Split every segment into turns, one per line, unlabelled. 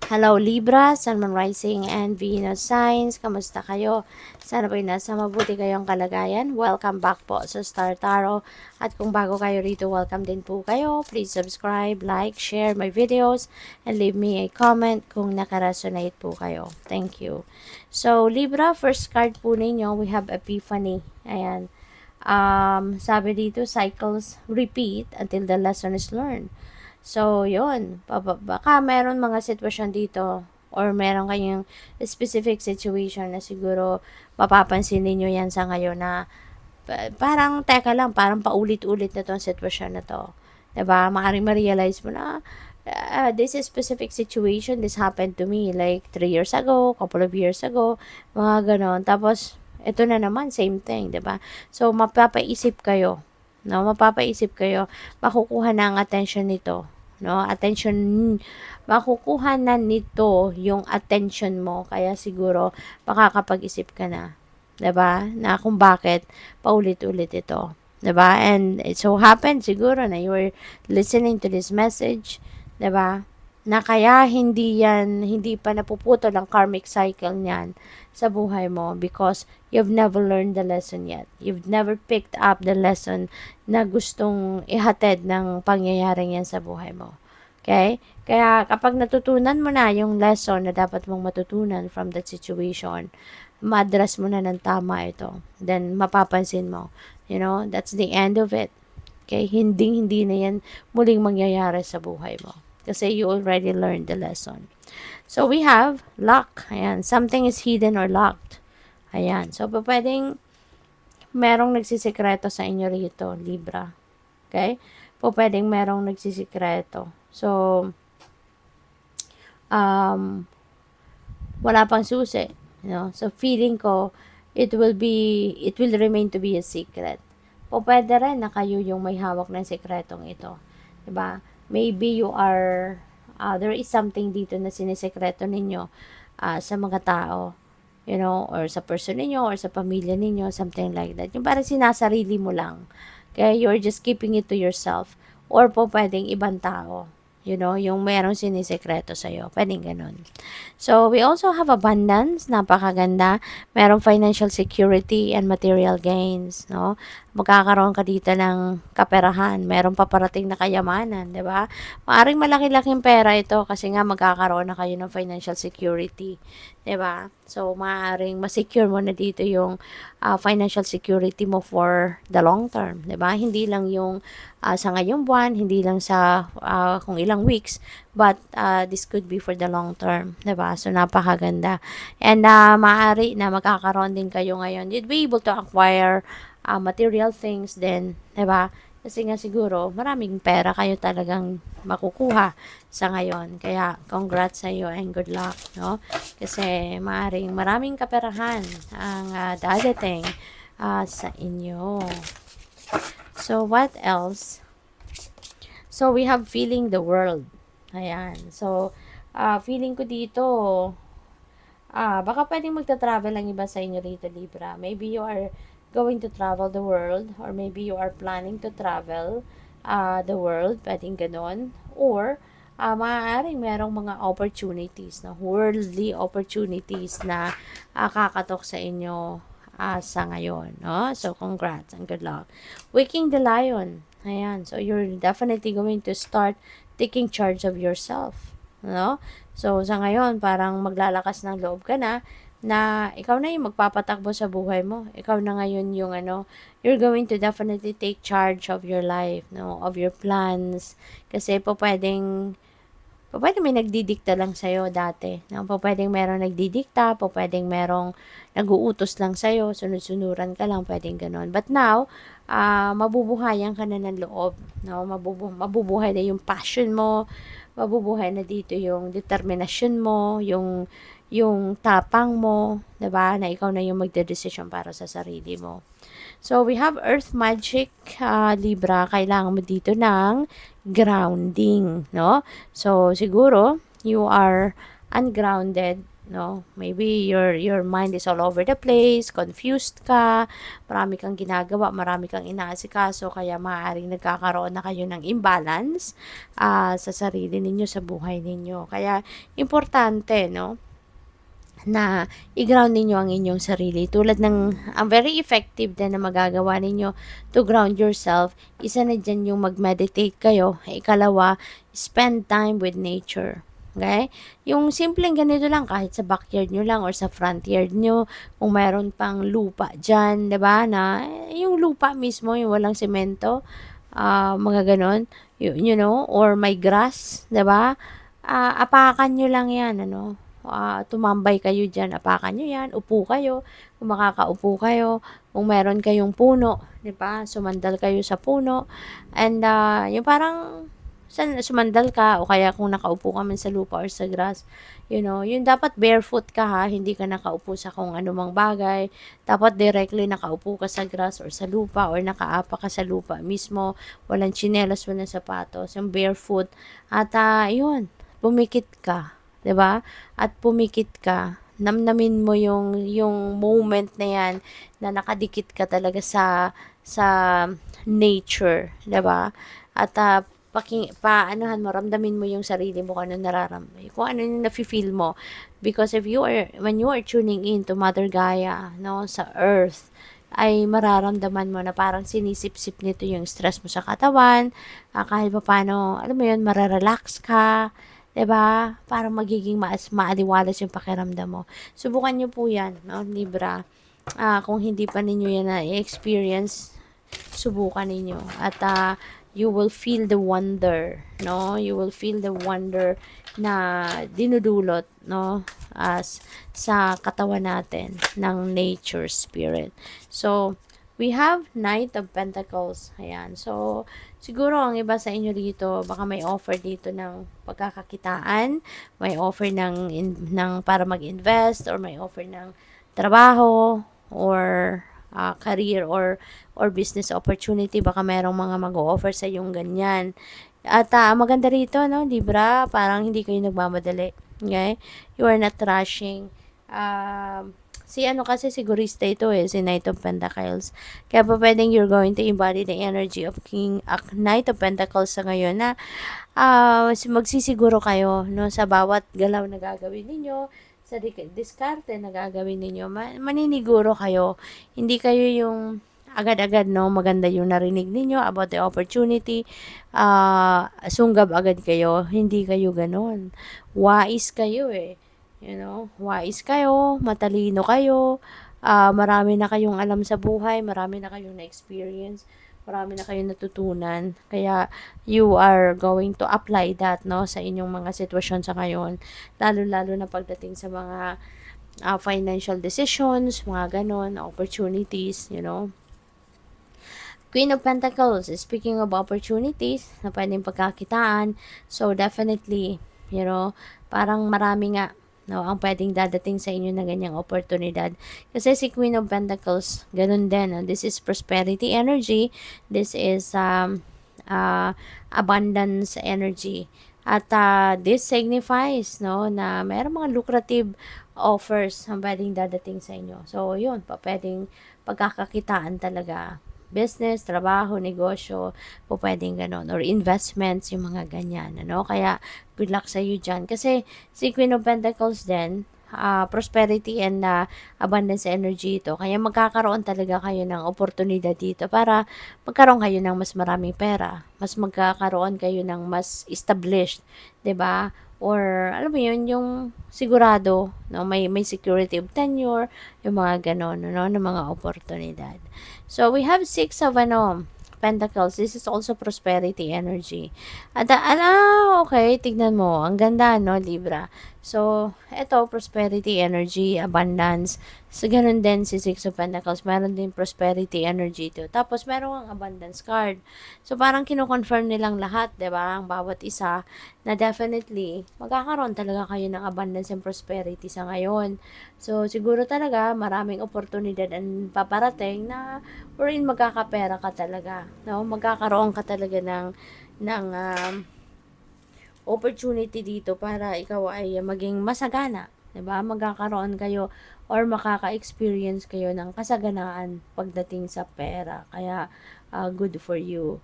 Hello Libra, Sun, Moon, Rising, and Venus signs. Kamusta kayo? Sana po'y nasa mabuti kayong kalagayan. Welcome back po sa Star Tarot. At kung bago kayo rito, welcome din po kayo. Please subscribe, like, share my videos, and leave me a comment kung nakaresonate po kayo. Thank you. So Libra, first card po ninyo, we have Epiphany. Ayan. Sabi dito, cycles repeat until the lesson is learned. So, yun. Baka meron mga sitwasyon dito or meron kayong specific situation na siguro mapapansin niyo yan sa ngayon na parang, teka lang, parang paulit-ulit na tong sitwasyon na to. Diba? Maaaring ma-realize mo na this is specific situation, this happened to me like 3 years ago, couple of years ago, mga ganon. Tapos, ito na naman, same thing, diba? So, mapapaisip kayo, no? Mapapaisip kayo, makukuha na ang attention nito, no? Attention, makukuha na nito yung attention mo, kaya siguro makakapag-isip ka na, 'di ba? Na kung bakit paulit-ulit ito, 'di ba? And it so happened siguro na you were listening to this message, 'di ba? Na kaya hindi pa napuputol ang karmic cycle niyan sa buhay mo because you've never learned the lesson yet. You've never picked up the lesson na gustong ihatid ng pangyayaring yan sa buhay mo. Okay? Kaya kapag natutunan mo na yung lesson na dapat mong matutunan from that situation, ma-address mo na ng tama ito. Then, mapapansin mo, that's the end of it. Okay? Hindi na yan muling mangyayari sa buhay mo. Kasi you already learned the lesson. So, we have lock. Ayan. Something is hidden or locked. Ayan. So, pwedeng merong nagsisikreto sa inyo rito, Libra. Okay? Pwedeng merong nagsisikreto. So, wala pang susi. So, feeling ko, it will remain to be a secret. Pwede rin na kayo yung may hawak ng sekretong ito. Diba? Maybe you are, there is something dito na sinisekreto ninyo sa mga tao. Or sa person ninyo, or sa pamilya ninyo, something like that. Yung parang sinasarili mo lang. Kaya you're just keeping it to yourself. Or pwedeng ibang tao. Yung merong sinisekreto sa'yo. Pwedeng ganun. So, we also have abundance. Napakaganda. Merong financial security and material gains, no? Magkakaroon ka dito ng kaperahan. Merong paparating na kayamanan, di ba? Maaring malaki-laking pera ito kasi nga magkakaroon na kayo ng financial security, di ba? So, maaring ma-secure mo na dito yung financial security mo for the long term, di ba? Hindi lang yung sa ngayong buwan, hindi lang sa kung ilang weeks, but this could be for the long term, diba? So, napakaganda. And maaari na magkakaroon din kayo ngayon. You'd be able to acquire material things din, diba? Kasi nga siguro, maraming pera kayo talagang makukuha sa ngayon. Kaya, congrats sa iyo and good luck, no? Kasi, maraming kaperahan ang dadating sa inyo. So, what else? So, we have feeling the world. Ayan. So, feeling ko dito, baka pwedeng magta-travel ang iba sa inyo rito, Libra. Maybe you are going to travel the world, or maybe you are planning to travel the world, pwedeng ganon. Or, maaaring merong mga opportunities, worldly opportunities na kakatok sa inyo sa ngayon. No? So, congrats and good luck. Waking the Lion. Ayan. So, you're definitely going to start taking charge of yourself. No? So, sa ngayon, parang maglalakas ng loob ka na ikaw na yung magpapatakbo sa buhay mo. Ikaw na ngayon yung you're going to definitely take charge of your life, no? Of your plans. Kasi pwedeng may nagdidikta lang sa'yo dati. No? Pwedeng merong nagdidikta, pwedeng merong nag-uutos lang sa'yo, sunod-sunuran ka lang, pwedeng ganon. But now, mabubuhayan ka na ng loob. No? Mabubuhay na yung passion mo, mabubuhay na dito yung determinasyon mo, yung tapang mo, 'di ba? Na ikaw na yung magde-decision para sa sarili mo. So, we have Earth Magic, Libra. Kailangan mo dito ng grounding, no? So, siguro, you are ungrounded no? Maybe your mind is all over the place, confused ka, marami kang ginagawa, marami kang inaasikaso, kaya maaaring nagkakaroon na kayo ng imbalance sa sarili ninyo, sa buhay ninyo. Kaya importante, no, na i-ground ninyo ang inyong sarili. Tulad ng, ang very effective din na magagawa ninyo to ground yourself, isa na dyan yung mag-meditate kayo. Ikalawa, spend time with nature. Okay? Yung simpleng ganito lang, kahit sa backyard nyo lang or sa front yard nyo, kung mayroon pang lupa dyan, diba, na yung lupa mismo, yung walang semento, mga ganon, you know, or may grass, diba, apakan nyo lang yan, ano, tumambay kayo dyan, apakan nyo yan, upo kayo, kung makakaupo kayo, kung meron kayong puno, di ba, sumandal kayo sa puno, and yung parang, sumandal ka, o kaya kung nakaupo ka man sa lupa or sa grass, you know, yung dapat barefoot ka ha, hindi ka nakaupo sa kung anumang bagay, dapat directly nakaupo ka sa grass or sa lupa, or nakaapa ka sa lupa mismo, walang tsinelas, walang sapatos, yung barefoot, at yun, pumikit ka, 'di ba? At pumikit ka, namnamin mo yung moment na 'yan na nakadikit ka talaga sa nature, 'di ba? At paanohan mo, ramdamin mo yung sarili mo, kung ano nararamdaman, kung ano yung nafe-feel mo. Because if you are, when you are tuning in to Mother Gaia, no, sa earth, ay mararamdaman mo na parang sinisip-sip nito yung stress mo sa katawan, kahit pa paano, alam mo yun, mararelax ka, 'di ba? Parang magiging maaliwalas yung pakiramdam mo. Subukan niyo po 'yan, no, Libra. Kung hindi pa ninyo 'yan na-experience, subukan ninyo. At you will feel the wonder, no? You will feel the wonder na dinudulot, no? As sa katawan natin ng nature spirit. So, we have Knight of Pentacles. Ayan. So, siguro ang iba sa inyo dito, baka may offer dito ng pagkakakitaan, may offer ng para mag-invest, or may offer ng trabaho, or career, or business opportunity. Baka merong mga mag-o-offer sa yung ganyan. At maganda rito, no, Libra, parang hindi kayo nagmamadali. Okay? You are not rushing. Si ano kasi sigurista ito si Knight of Pentacles. Kaya pa pwedeng you're going to embody the energy of Knight of Pentacles sa ngayon na magsisiguro kayo, no, sa bawat galaw na gagawin ninyo, sa diskarte na gagawin ninyo, maniniguro kayo. Hindi kayo yung agad-agad, no, maganda yung narinig ninyo about the opportunity, sunggab agad kayo. Hindi kayo ganon. Wais kayo You know, wais kayo, matalino kayo, marami na kayong alam sa buhay, marami na kayong na-experience, marami na kayong natutunan. Kaya, you are going to apply that, no, sa inyong mga sitwasyon sa ngayon. Lalo-lalo na pagdating sa mga financial decisions, mga ganon, opportunities, you know. Queen of Pentacles, speaking of opportunities na pwedeng pagkakitaan, so definitely, you know, parang marami nga, no, ang pwedeng dadating sa inyo na ganyang oportunidad. Kasi si Queen of Pentacles, ganun din. No? This is prosperity energy. This is abundance energy. At this signifies, no, na mayroong mga lucrative offers na pwedeng dadating sa inyo. So, yun, pwedeng pagkakakitaan talaga. Business, trabaho, negosyo, po pwedeng ganon. Or investments, yung mga ganyan. Ano? Kaya, good luck sa iyo dyan. Kasi, si Queen of Pentacles din, prosperity and abundance energy ito. Kaya magkakaroon talaga kayo ng oportunidad dito para magkaroon kayo ng mas maraming pera. Mas magkakaroon kayo ng mas established, 'di ba? Or alam mo 'yun, yung sigurado, no, may security of tenure, yung mga ganon, no, ng mga oportunidad. So we have 6 of Pentacles. This is also prosperity energy. At okay, tignan mo. Ang ganda, no, Libra. So, ito, prosperity energy, abundance. So, ganun din si Six of Pentacles. Meron din prosperity energy ito. Tapos, meron ang abundance card. So, parang kino-confirm nilang lahat, diba? Ang bawat isa na definitely, magkakaroon talaga kayo ng abundance and prosperity sa ngayon. So, siguro talaga, maraming oportunidad ang paparating na wherein magkakapera ka talaga. No? Magkakaroon ka talaga ng opportunity dito para ikaw ay maging masagana, 'Diba? Magkakaroon kayo or makaka-experience kayo ng kasaganaan pagdating sa pera. Kaya, good for you.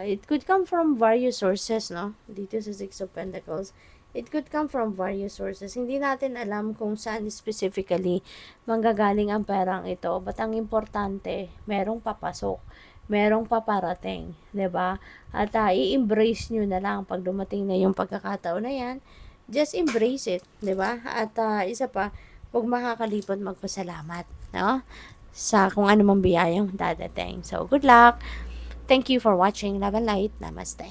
It could come from various sources, no? Dito sa Six of Pentacles. It could come from various sources. Hindi natin alam kung saan specifically manggagaling ang perang ito. But ang importante, merong papasok, merong paparating, 'di ba? At i-embrace nyo na lang pag dumating na yung pagkakataon na yan. Just embrace it, 'di ba? At isa pa, huwag makakalipot magpasalamat, no? Sa kung ano mang biyayang dadating. So, good luck. Thank you for watching. Love and light. Namaste.